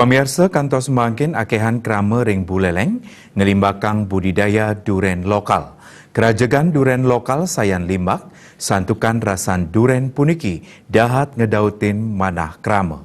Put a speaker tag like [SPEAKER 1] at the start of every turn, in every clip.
[SPEAKER 1] Pemirsa kantos mangkin akehan krama ring buleleng ngelimbakang budidaya duren lokal. Kerajagan duren lokal sayan limbak, santukan rasan duren puniki dahat ngedautin manah krama.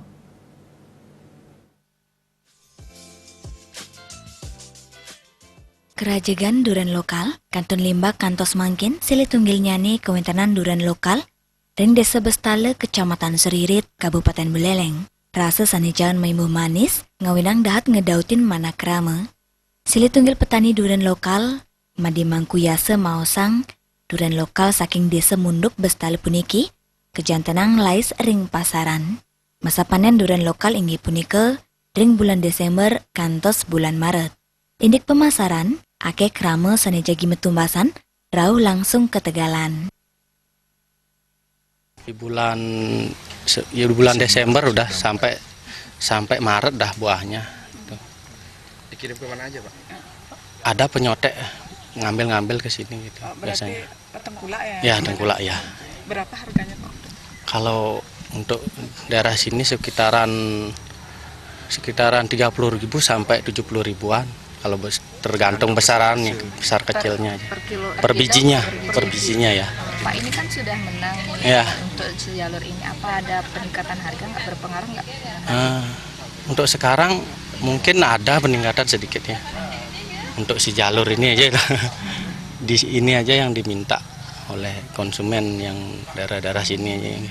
[SPEAKER 2] Kerajagan duren lokal, Kanton Limbak kantos mangkin sili tunggil nyani kewentenan duren lokal ring desa Bestale, Kecamatan Seririt, Kabupaten Buleleng. Rasa sanijaun maimuh manis, ngawinang dahat ngedautin mana krama. Sili tunggil petani duren lokal, Madi Mangkuyase maosang, duren lokal saking desa Munduk Bestale puniki, kejantenang lais ring pasaran. Masa panen duren lokal inggih punika, ring bulan Desember kantos bulan Maret. Indik pemasaran, ake krama sanijagi metumbasan, rauh langsung ke Tegalan.
[SPEAKER 3] Di bulan Desember udah sampai Maret dah buahnya.
[SPEAKER 4] Dikirim ke mana aja, Pak?
[SPEAKER 3] Ada penyotek ngambil ke sini gitu.
[SPEAKER 5] Berarti Tengkulak ya?
[SPEAKER 3] Ya, Tengkulak ya.
[SPEAKER 5] Berapa harganya, Pak?
[SPEAKER 3] Kalau untuk daerah sini sekitaran 30.000 sampai 70.000-an. Kalau tergantung besarannya, besar kecilnya aja. Per bijinya ya.
[SPEAKER 6] Pak, ini kan sudah menang
[SPEAKER 3] Ya.
[SPEAKER 6] Untuk jalur ini, apa ada peningkatan harga nggak, berpengaruh nggak?
[SPEAKER 3] Untuk sekarang mungkin ada peningkatan sedikit ya. Untuk si jalur ini aja di ini aja yang diminta oleh konsumen yang daerah-daerah sini aja.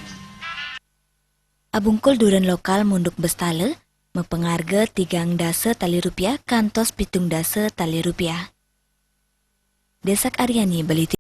[SPEAKER 2] Abungkul duren lokal Munduk Bestale, mepengarga 3 dasa tali rupiah kantos 7 dasa tali rupiah. Desak Aryani beli